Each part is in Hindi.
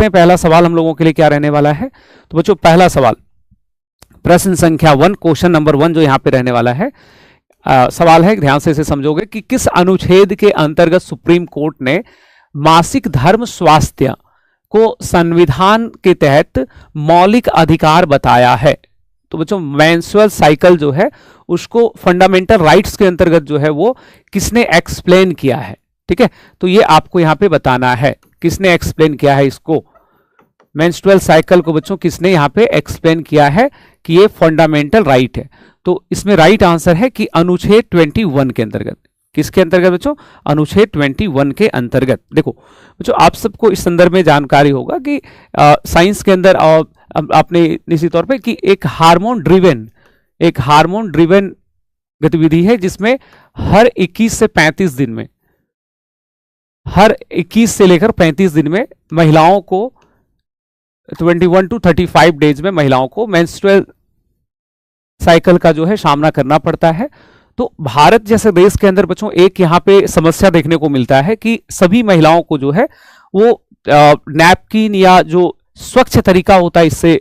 हैं पहला सवाल हम लोगों के लिए क्या रहने वाला है। तो बच्चों पहला सवाल, प्रश्न संख्या 1, क्वेश्चन नंबर 1 जो यहाँ पे रहने वाला है, सवाल है, ध्यान से इसे समझोगे कि किस अनुच्छेद के अंतर्गत सुप्रीम कोर्ट ने मासिक धर्म स्वास्थ्य को संविधान के तहत मौलिक अधिकार बताया है। तो बच्चों मेंस्ट्रुअल साइकिल जो है उसको फंडामेंटल राइट्स के अंतर्गत जो है वो किसने एक्सप्लेन किया है। ठीक है, तो ये आपको यहां पे बताना है किसने एक्सप्लेन किया है इसको, मेंस्ट्रुअल साइकिल को बच्चों किसने यहां पे एक्सप्लेन किया है कि ये फंडामेंटल राइट है। तो इसमें राइट आंसर है कि अनुच्छेद 21 के अंतर्गत। किसके अंतर्गत बच्चों? अनुच्छेद 21 के अंतर्गत। देखो बच्चों आप सबको इस संदर्भ में जानकारी होगा कि साइंस के अंदर आपने निश्चित तौर पे कि एक हार्मोन ड्रिवेन गतिविधि है जिसमें हर 21 से 35 दिन में, हर 21 से लेकर 35 दिन में महिलाओं को 21 to 35 डेज में महिलाओं को मेंस्ट्रुअल साइकिल का जो है सामना करना पड़ता है। तो भारत जैसे देश के अंदर बच्चों एक यहाँ पे समस्या देखने को मिलता है कि सभी महिलाओं को जो है वो नैपकिन या जो स्वच्छ तरीका होता है इससे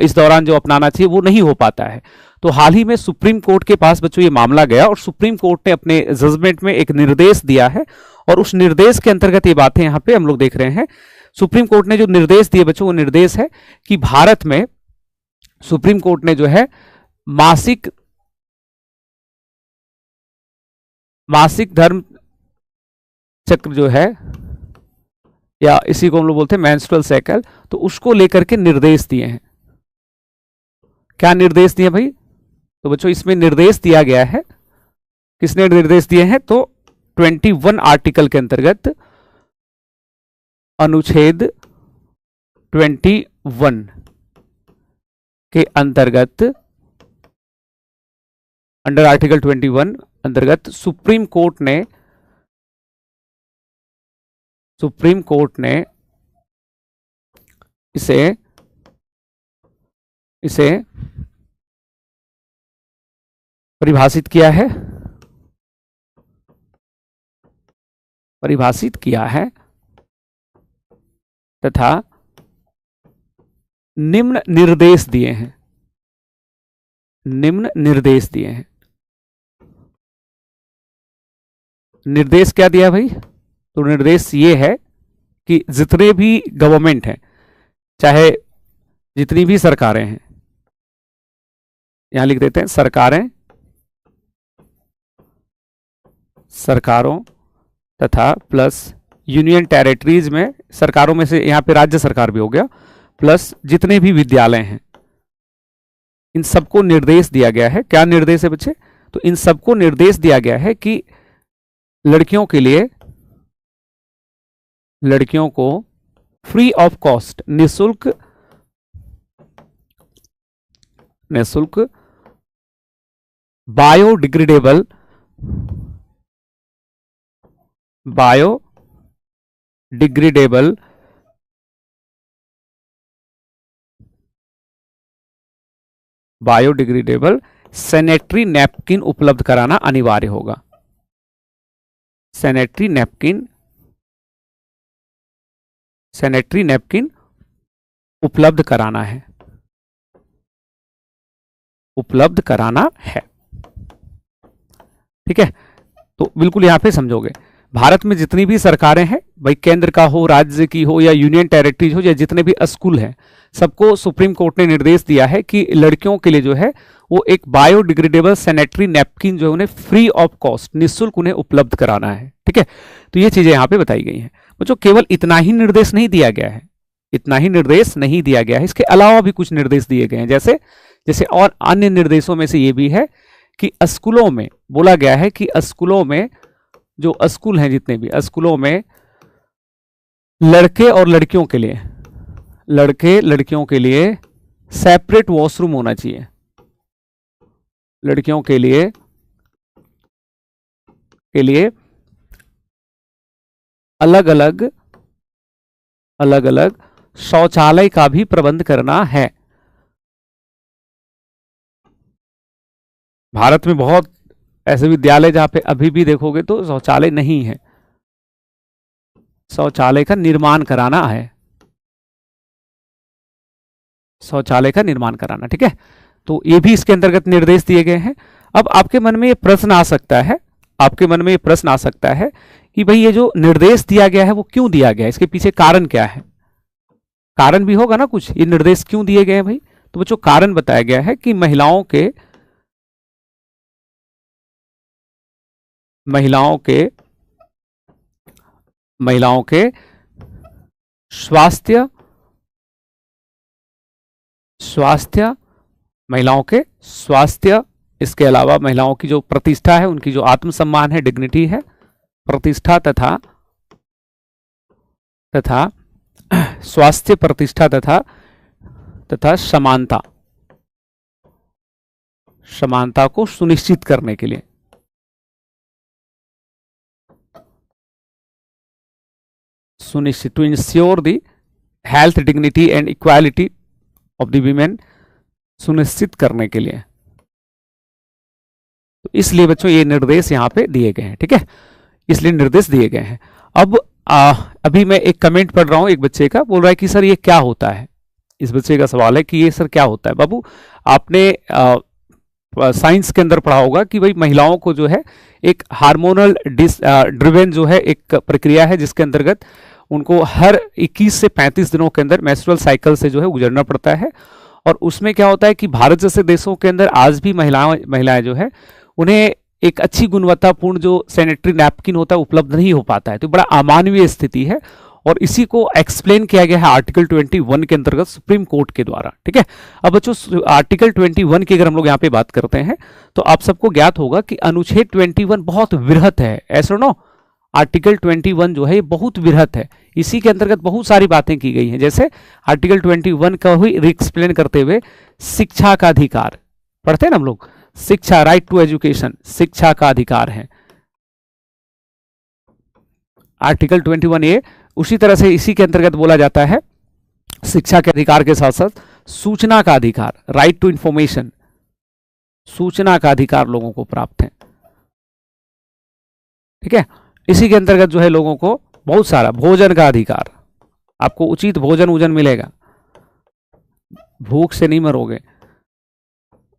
इस दौरान जो अपनाना चाहिए वो नहीं हो पाता है। तो हाल ही में सुप्रीम कोर्ट के पास बच्चों ये मामला गया और सुप्रीम कोर्ट ने अपने जजमेंट में एक निर्देश दिया है और उस निर्देश के अंतर्गत ये बातें यहाँ पे हम लोग देख रहे हैं। सुप्रीम कोर्ट ने जो निर्देश दिए बच्चों वो निर्देश है कि भारत में सुप्रीम कोर्ट ने जो है मासिक धर्म चक्र जो है या इसी को हम लोग बोलते हैं मेंस्ट्रुअल साइकिल, तो उसको लेकर के निर्देश दिए हैं। क्या निर्देश दिए भाई? तो बच्चों इसमें निर्देश दिया गया है, किसने निर्देश दिए हैं? तो 21 आर्टिकल के अंतर्गत अनुच्छेद 21 के अंतर्गत अंडर आर्टिकल 21 अंतर्गत सुप्रीम कोर्ट ने इसे परिभाषित किया है तथा निम्न निर्देश दिए हैं। निर्देश क्या दिया भाई? तो निर्देश ये है कि जितने भी गवर्नमेंट हैं, चाहे जितनी भी सरकारें हैं, यहां लिख देते हैं सरकारों तथा प्लस यूनियन टेरिटरीज में, सरकारों में से यहां पे राज्य सरकार भी हो गया, प्लस जितने भी विद्यालय हैं, इन सबको निर्देश दिया गया है। क्या निर्देश है बच्चे? तो इन सबको निर्देश दिया गया है कि लड़कियों को फ्री ऑफ कॉस्ट, निःशुल्क बायोडिग्रेडेबल सैनिटरी नैपकिन उपलब्ध कराना अनिवार्य होगा। सैनिटरी नैपकिन उपलब्ध कराना है। ठीक है, तो बिल्कुल यहां पे समझोगे भारत में जितनी भी सरकारें हैं, भाई केंद्र का हो, राज्य की हो या यूनियन टेरिटरीज हो या जितने भी स्कूल हैं, सबको सुप्रीम कोर्ट ने निर्देश दिया है कि लड़कियों के लिए जो है वो एक बायोडिग्रेडेबल सैनिटरी नैपकिन जो है उन्हें फ्री ऑफ कॉस्ट, निःशुल्क उन्हें उपलब्ध कराना है। ठीक है, तो ये चीजें यहां पे बताई गई हैं बच्चों। केवल इतना ही निर्देश नहीं दिया गया है, इसके अलावा भी कुछ निर्देश दिए गए हैं। जैसे और अन्य निर्देशों में से ये भी है कि स्कूलों में बोला गया है कि स्कूलों में जो स्कूल हैं, जितने भी स्कूलों में लड़के और लड़कियों के लिए सेपरेट वॉशरूम होना चाहिए। लड़कियों के लिए अलग अलग शौचालय का भी प्रबंध करना है। भारत में बहुत ऐसे विद्यालय जहां पे अभी भी देखोगे तो शौचालय नहीं है, शौचालय का निर्माण कराना है। शौचालय का निर्माण कराना। ठीक है, तो ये भी इसके अंतर्गत निर्देश दिए गए हैं। अब आपके मन में ये प्रश्न आ सकता है, आपके मन में ये प्रश्न आ सकता है कि भाई ये जो निर्देश दिया गया है वो क्यों दिया गया है, इसके पीछे कारण क्या है? कारण भी होगा ना कुछ, ये निर्देश क्यों दिए गए हैं भाई? तो बच्चों कारण बताया गया है कि महिलाओं के स्वास्थ्य, महिलाओं के स्वास्थ्य, इसके अलावा महिलाओं की जो प्रतिष्ठा है, उनकी जो आत्मसम्मान है, डिग्निटी है, प्रतिष्ठा तथा स्वास्थ्य, प्रतिष्ठा तथा समानता को सुनिश्चित करने के लिए, सुनिश्चित, to ensure the health, dignity and equality of the women, सुनिश्चित करने के लिए। तो इसलिए बच्चों ये निर्देश यहां पे दिए गए हैं। ठीक है, इसलिए निर्देश दिए गए हैं। अब अभी मैं एक कमेंट पढ़ रहा हूं, एक बच्चे का बोल रहा है कि सर ये क्या होता है। इस बच्चे का सवाल है कि ये सर क्या होता है। बाबू आपने साइंस के अंदर पढ़ा होगा कि भाई महिलाओं को जो है एक हार्मोनल ड्रिवेन जो है एक प्रक्रिया है, जिसके अंतर्गत उनको हर 21 से 35 दिनों के अंदर मेंस्ट्रुअल साइकिल से जो है गुजरना पड़ता है। और उसमें क्या होता है कि भारत जैसे देशों के अंदर आज भी महिलाएं जो है उन्हें एक अच्छी गुणवत्तापूर्ण जो सैनिटरी नैपकिन होता है उपलब्ध नहीं हो पाता है। तो बड़ा अमानवीय स्थिति है और इसी को एक्सप्लेन किया गया है आर्टिकल 21 के अंतर्गत सुप्रीम कोर्ट के द्वारा। ठीक है, अब बच्चों आर्टिकल 21 की अगर हम लोग यहाँ पे बात करते हैं तो आप सबको ज्ञात होगा कि अनुच्छेद 21 बहुत वृहत है। ऐसा नो, आर्टिकल 21 जो है ये बहुत वृहत है, इसी के अंतर्गत बहुत सारी बातें की गई हैं। जैसे आर्टिकल 21 का ही रिएक्सप्लेन करते हुए शिक्षा का अधिकार पढ़ते हैं ना हम लोग, शिक्षा, राइट टू एजुकेशन, शिक्षा का अधिकार है आर्टिकल 21A। उसी तरह से इसी के अंतर्गत बोला जाता है शिक्षा के अधिकार के साथ साथ सूचना का अधिकार, राइट टू इंफॉर्मेशन, सूचना का अधिकार लोगों को प्राप्त है। ठीक है, इसी के अंतर्गत जो है लोगों को बहुत सारा भोजन का अधिकार, आपको उचित भोजन मिलेगा, भूख से नहीं मरोगे।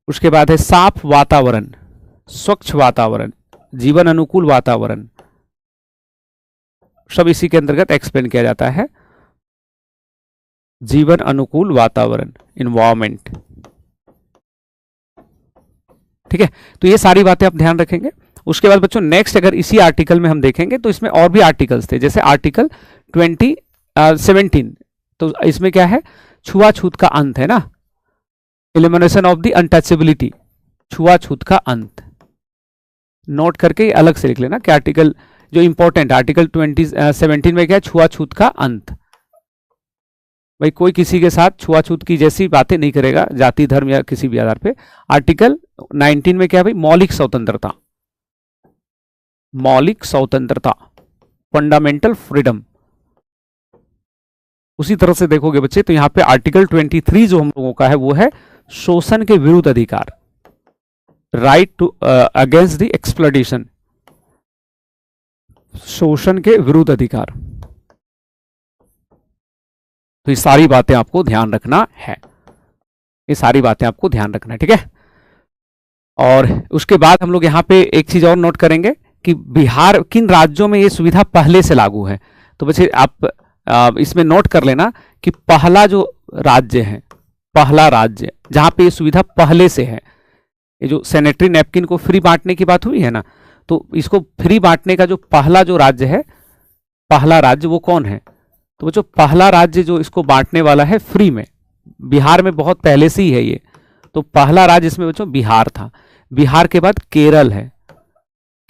उसके बाद है साफ वातावरण, स्वच्छ वातावरण, जीवन अनुकूल वातावरण, सब इसी के अंतर्गत एक्सप्लेन किया जाता है। जीवन अनुकूल वातावरण, इन्वायरमेंट। ठीक है, तो ये सारी बातें आप ध्यान रखेंगे। उसके बाद बच्चों नेक्स्ट अगर इसी आर्टिकल में हम देखेंगे तो इसमें और भी आर्टिकल्स थे, जैसे आर्टिकल 17। तो इसमें क्या है, छुआछूत का अंत है ना, एलिमिनेशन ऑफ द अनटचेबिलिटी, छुआछूत का अंत। नोट करके अलग से लिख लेना कि आर्टिकल जो इंपॉर्टेंट आर्टिकल 17 में क्या है, छुआछूत का अंत। भाई कोई किसी के साथ छुआछूत की जैसी बातें नहीं करेगा, जाति धर्म या किसी भी आधार पे। आर्टिकल 19 में क्या है भाई, मौलिक स्वतंत्रता, मौलिक स्वतंत्रता, फंडामेंटल फ्रीडम। उसी तरह से देखोगे बच्चे तो यहां पे आर्टिकल 23 जो हम लोगों का है वो है शोषण के विरुद्ध अधिकार, right to against the exploitation, शोषण के विरुद्ध अधिकार। तो ये सारी बातें आपको ध्यान रखना है, ये सारी बातें आपको ध्यान रखना है। ठीक है, और उसके बाद हम लोग यहां पे एक चीज और नोट करेंगे कि बिहार, किन राज्यों में ये सुविधा पहले से लागू है। तो बच्चे आप इसमें नोट कर लेना कि पहला जो राज्य है, पहला राज्य जहां पे ये सुविधा पहले से है, ये जो सैनिटरी नैपकिन को फ्री बांटने की बात हुई है ना, तो इसको फ्री बांटने का जो पहला जो राज्य है, पहला राज्य वो कौन है? तो वो जो पहला राज्य जो इसको बांटने वाला है फ्री में, बिहार में बहुत पहले से ही है ये। तो पहला राज्य इसमें बच्चों बिहार था। बिहार के बाद केरल है,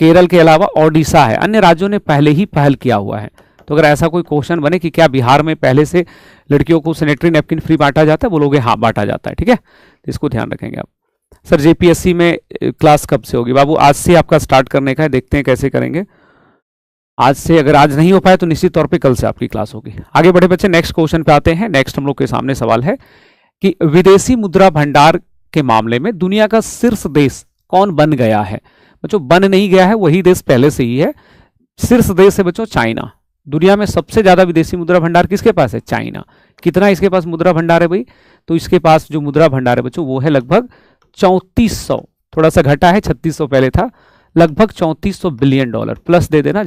केरल के अलावा ओडिशा है। अन्य राज्यों ने पहले ही पहल किया हुआ है। तो अगर ऐसा कोई क्वेश्चन बने कि क्या बिहार में पहले से लड़कियों को सैनिटरी नैपकिन फ्री बांटा जाता है, बोलोगे हाँ बांटा जाता है। ठीक है, तो इसको ध्यान रखेंगे आप। सर जेपीएससी में क्लास कब से होगी? बाबू आज से आपका स्टार्ट करने का है, देखते हैं कैसे करेंगे। आज से, अगर आज नहीं हो पाए तो निश्चित तौर पे कल से आपकी क्लास होगी। आगे बढ़े बच्चे, नेक्स्ट क्वेश्चन पे आते हैं। नेक्स्ट हम लोग के सामने सवाल है कि विदेशी मुद्रा भंडार के मामले में दुनिया का शीर्ष देश कौन बन गया है? बच्चों बन नहीं गया है, वही देश पहले से ही है। शीर्ष देश है बच्चों चाइना, दुनिया में सबसे ज्यादा विदेशी मुद्रा भंडार किसके पास है? चाइना। कितना इसके पास मुद्रा भंडार है भाई? तो इसके पास जो मुद्रा भंडार है बच्चों वो है लगभग 3400, थोड़ा सा घटा है, 3600 पहले था, लगभग 3400 बिलियन डॉलर। प्लस दे देना।